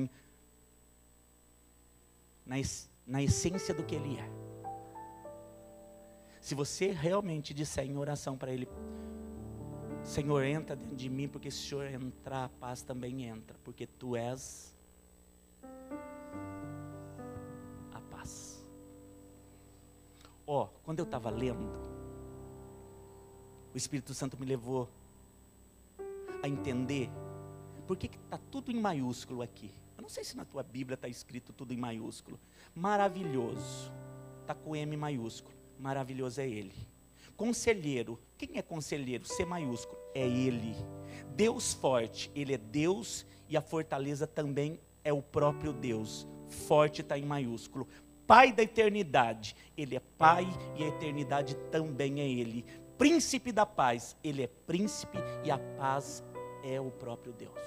essência do que Ele é. Se você realmente disser em oração para Ele, Senhor, entra dentro de mim, porque se o Senhor entrar, a paz também entra, porque Tu és a paz. Quando eu estava lendo, o Espírito Santo me levou a entender por que está tudo em maiúsculo aqui. Eu não sei se na tua Bíblia está escrito tudo em maiúsculo. Maravilhoso, está com M maiúsculo. Maravilhoso é Ele. Conselheiro, quem é conselheiro? C maiúsculo, é Ele. Deus forte, Ele é Deus e a fortaleza também é o próprio Deus. Forte está em maiúsculo. Pai da eternidade, Ele é Pai e a eternidade também é Ele. Príncipe da paz, Ele é príncipe e a paz é o próprio Deus.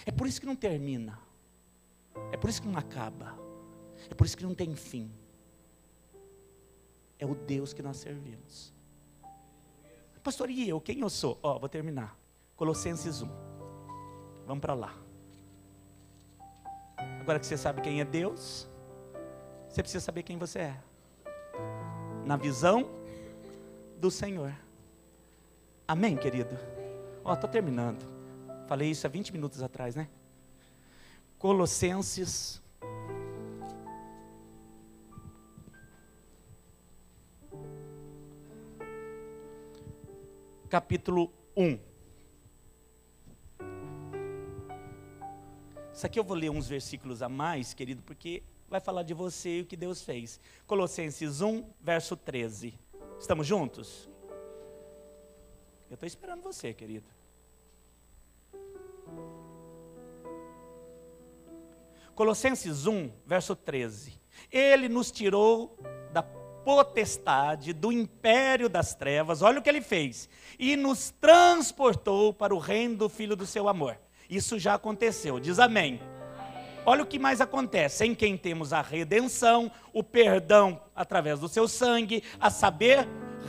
É por isso que não termina. É por isso que não acaba. É por isso que não tem fim. É o Deus que nós servimos. Pastor, e eu? Quem eu sou? Vou terminar. Colossenses 1. Vamos para lá. Agora que você sabe quem é Deus, você precisa saber quem você é. Na visão do Senhor. Amém, querido? Estou terminando. Falei isso há 20 minutos atrás, né? Colossenses. Capítulo 1. Isso aqui eu vou ler uns versículos a mais, querido, porque vai falar de você e o que Deus fez. Colossenses 1, verso 13. Estamos juntos? Eu estou esperando você, querido. Colossenses 1, verso 13. Ele nos tirou da potestade, do império das trevas, olha o que ele fez, e nos transportou para o reino do Filho do seu amor. Isso já aconteceu, diz amém. Olha o que mais acontece, em quem temos a redenção, o perdão através do seu sangue, a saber,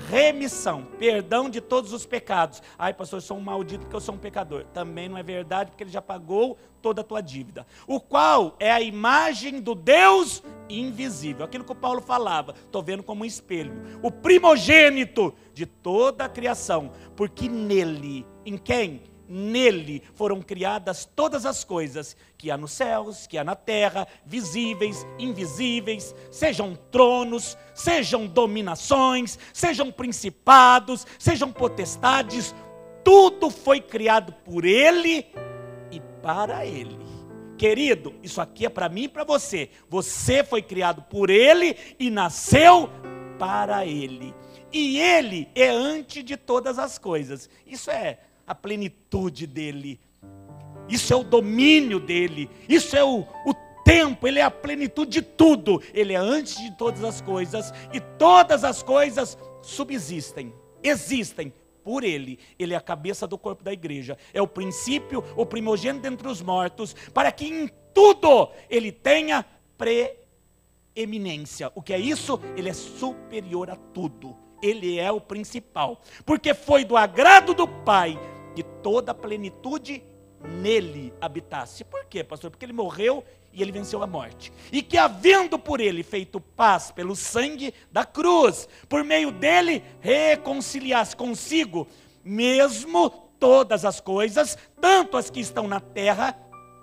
remissão, perdão de todos os pecados. Ai, pastor, eu sou um maldito porque eu sou um pecador. Também não é verdade, porque ele já pagou toda a tua dívida. O qual é a imagem do Deus invisível. Aquilo que o Paulo falava, estou vendo como um espelho. O primogênito de toda a criação. Porque nele, em quem? Nele foram criadas todas as coisas que há nos céus, que há na terra, visíveis, invisíveis, sejam tronos, sejam dominações, sejam principados, sejam potestades, tudo foi criado por Ele e para Ele. Querido, isso aqui é para mim e para você. Você foi criado por Ele e nasceu para Ele. E Ele é antes de todas as coisas. Isso é a plenitude dele, isso é o domínio dele, isso é o tempo, ele é a plenitude de tudo, ele é antes de todas as coisas, e todas as coisas subsistem, existem por ele. Ele é a cabeça do corpo da igreja, é o princípio, o primogênito dentre os mortos, para que em tudo ele tenha preeminência. O que é isso? Ele é superior a tudo. Ele é o principal, porque foi do agrado do Pai que toda a plenitude nele habitasse. Por quê, pastor? Porque ele morreu e ele venceu a morte. E que havendo por ele feito paz pelo sangue da cruz, por meio dele reconciliasse consigo mesmo todas as coisas, tanto as que estão na terra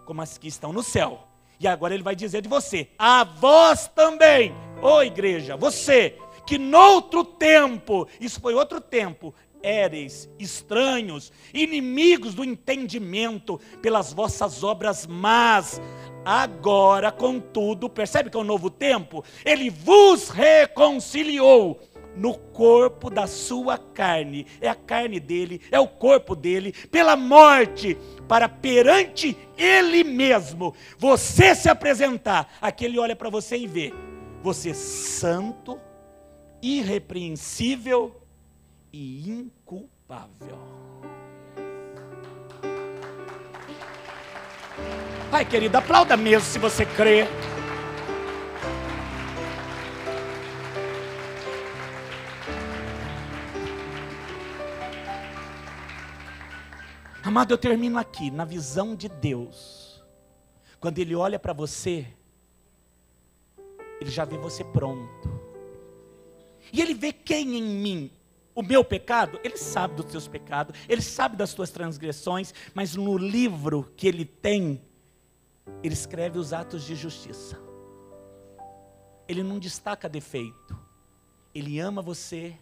como as que estão no céu. E agora ele vai dizer de você, a vós também, ô igreja, você que noutro tempo, isso foi outro tempo, éreis, estranhos, inimigos do entendimento pelas vossas obras más, agora contudo, percebe que é um novo tempo? Ele vos reconciliou no corpo da sua carne, é a carne dele, é o corpo dele, pela morte, para perante ele mesmo, você se apresentar, aqui ele olha para você e vê, você santo, irrepreensível e inculpável. Ai, querida, aplauda mesmo se você crê. Amado, eu termino aqui, na visão de Deus. Quando Ele olha para você, Ele já vê você pronto. E Ele vê quem em mim? O meu pecado? Ele sabe dos teus pecados, Ele sabe das tuas transgressões, mas no livro que Ele tem, Ele escreve os atos de justiça. Ele não destaca defeito. Ele ama você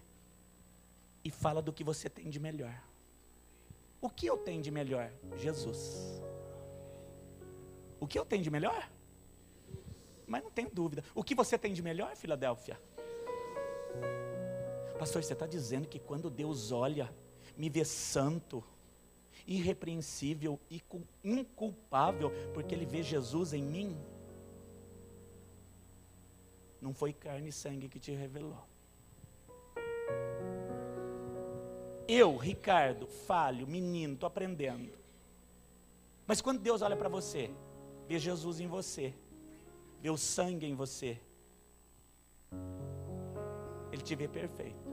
e fala do que você tem de melhor. O que eu tenho de melhor? Jesus. O que eu tenho de melhor? Mas não tenho dúvida. O que você tem de melhor, Filadélfia? Pastor, você está dizendo que quando Deus olha, me vê santo, irrepreensível e inculpável, porque Ele vê Jesus em mim? Não foi carne e sangue que te revelou. Eu, Ricardo, falho, menino, estou aprendendo. Mas quando Deus olha para você, vê Jesus em você, vê o sangue em você, Ele te vê perfeito.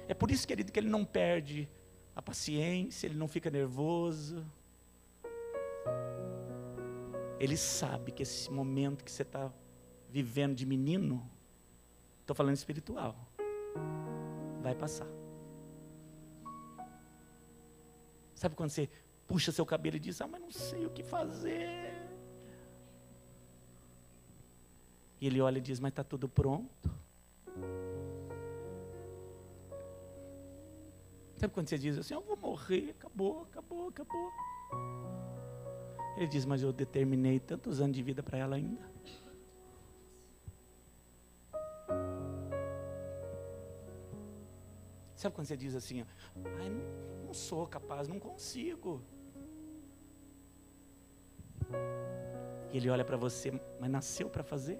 É por isso, querido, que Ele não perde a paciência, Ele não fica nervoso. Ele sabe que esse momento que você está vivendo de menino, estou falando espiritual, vai passar. Sabe quando você puxa seu cabelo e diz, mas não sei o que fazer. E Ele olha e diz, mas está tudo pronto. Sabe quando você diz assim, eu vou morrer, acabou. Ele diz, mas eu determinei tantos anos de vida para ela ainda. Sabe quando você diz assim, não sou capaz, não consigo. E ele olha para você, mas nasceu para fazer?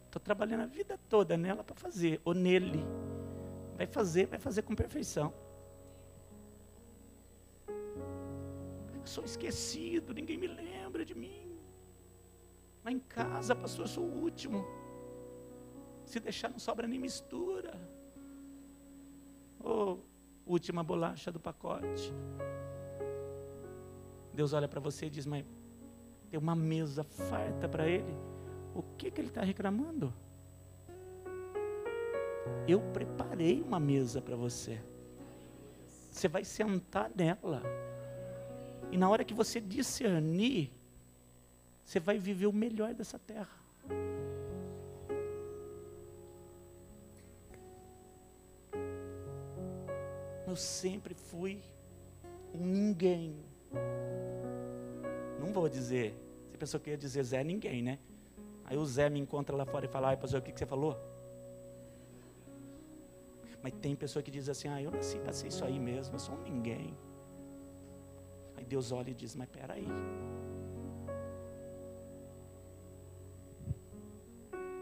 Estou trabalhando a vida toda nela para fazer, ou nele. Vai fazer com perfeição. Eu sou esquecido, ninguém me lembra de mim. Lá em casa, pastor, eu sou o último. Se deixar não sobra nem mistura. Ou última bolacha do pacote. Deus olha para você e diz, mas tem uma mesa farta para ele. O que ele está reclamando? Eu preparei uma mesa para você. Você vai sentar nela. E na hora que você discernir, você vai viver o melhor dessa terra. Eu sempre fui um ninguém. Não vou dizer. Se a pessoa quer dizer Zé, ninguém, né? Aí o Zé me encontra lá fora e fala, ai, pastor, o que você falou? Mas tem pessoa que diz assim, eu nasci para ser isso aí mesmo, eu sou um ninguém. Aí Deus olha e diz, mas peraí.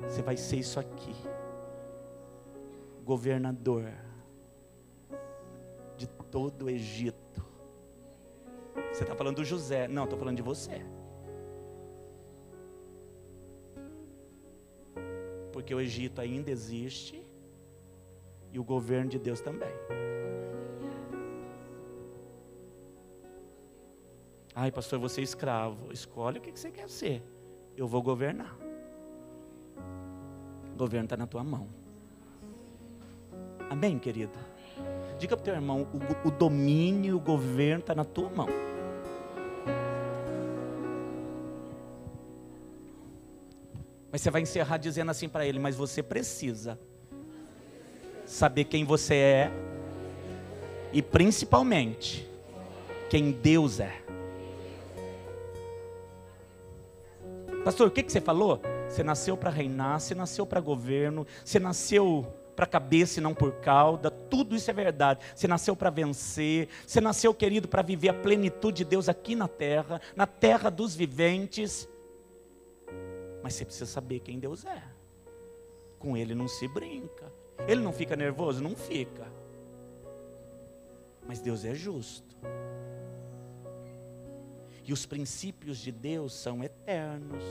Você vai ser isso aqui. Governador de todo o Egito. Você está falando do José. Não, estou falando de você. Porque o Egito ainda existe. E o governo de Deus também. Ai, pastor, você é escravo. Escolhe o que você quer ser. Eu vou governar. O governo está na tua mão. Amém, querido? Diga para o teu irmão, o domínio, o governo está na tua mão. Mas você vai encerrar dizendo assim para ele, mas você precisa saber quem você é e principalmente quem Deus é. Pastor, o que você falou? Você nasceu para reinar, você nasceu para governo, você nasceu para cabeça e não por cauda, tudo isso é verdade. Você nasceu para vencer, você nasceu, querido, para viver a plenitude de Deus aqui na terra dos viventes. Mas você precisa saber quem Deus é. Com Ele não se brinca. Ele não fica nervoso? Não fica. Mas Deus é justo. E os princípios de Deus são eternos.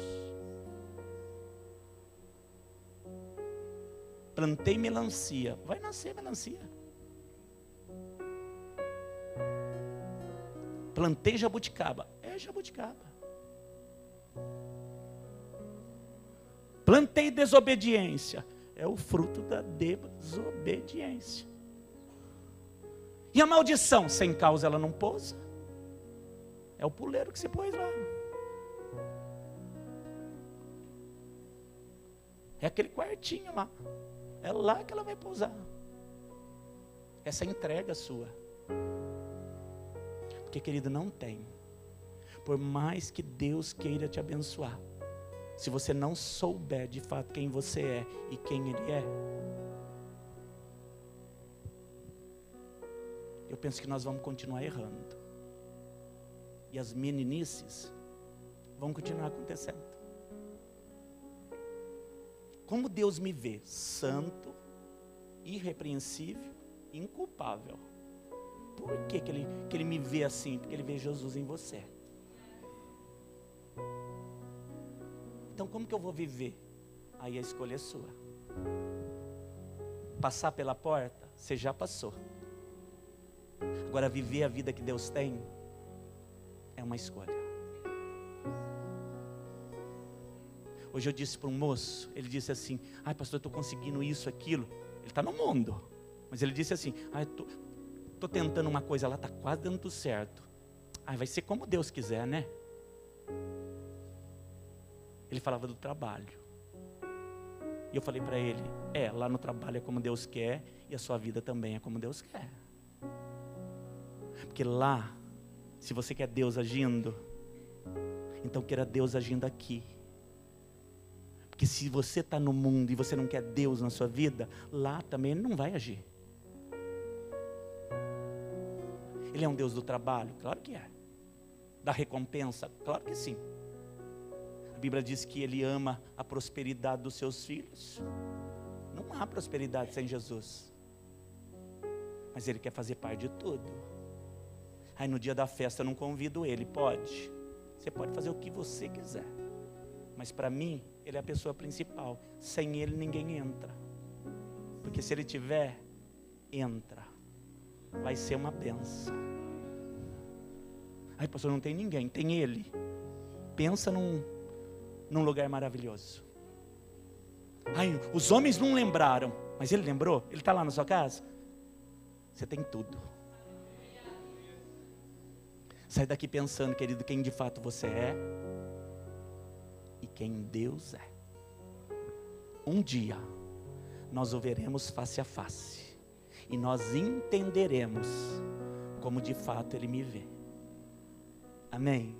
Plantei melancia, vai nascer melancia. Plantei jabuticaba, é jabuticaba. Plantei desobediência, é o fruto da desobediência. E a maldição, sem causa ela não pousa. É o puleiro que você pôs lá. É aquele quartinho lá. É lá que ela vai pousar. Essa entrega sua. Porque, querido, não tem. Por mais que Deus queira te abençoar, se você não souber de fato quem você é e quem Ele é, eu penso que nós vamos continuar errando. E as meninices vão continuar acontecendo. Como Deus me vê? Santo, irrepreensível, inculpável. Por que ele me vê assim? Porque Ele vê Jesus em você. Então como que eu vou viver? Aí a escolha é sua. Passar pela porta, você já passou. Agora viver a vida que Deus tem, é uma escolha. Hoje eu disse para um moço, ele disse assim, ai pastor, eu estou conseguindo isso, aquilo. Ele está no mundo, mas ele disse assim, ai, estou tentando uma coisa lá, está quase dando tudo certo. Ai, vai ser como Deus quiser, né? Ele falava do trabalho. E eu falei para ele, lá no trabalho é como Deus quer, e a sua vida também é como Deus quer. Porque lá, se você quer Deus agindo, então queira Deus agindo aqui. Porque se você está no mundo e você não quer Deus na sua vida, lá também Ele não vai agir. Ele é um Deus do trabalho? Claro que é. da recompensa? Claro que sim. A Bíblia diz que Ele ama a prosperidade dos seus filhos. Não há prosperidade sem Jesus. Mas Ele quer fazer parte de tudo. Aí no dia da festa eu não convido Ele. Pode. Você pode fazer o que você quiser. Mas para mim, Ele é a pessoa principal. Sem Ele ninguém entra. Porque se Ele tiver, entra. Vai ser uma bênção. Ai, pastor, não tem ninguém. Tem Ele. Pensa num lugar maravilhoso. Ai, os homens não lembraram. Mas Ele lembrou? Ele está lá na sua casa? Você tem tudo. Sai daqui pensando, querido, quem de fato você é e quem Deus é. Um dia nós o veremos face a face e nós entenderemos como de fato Ele me vê. Amém?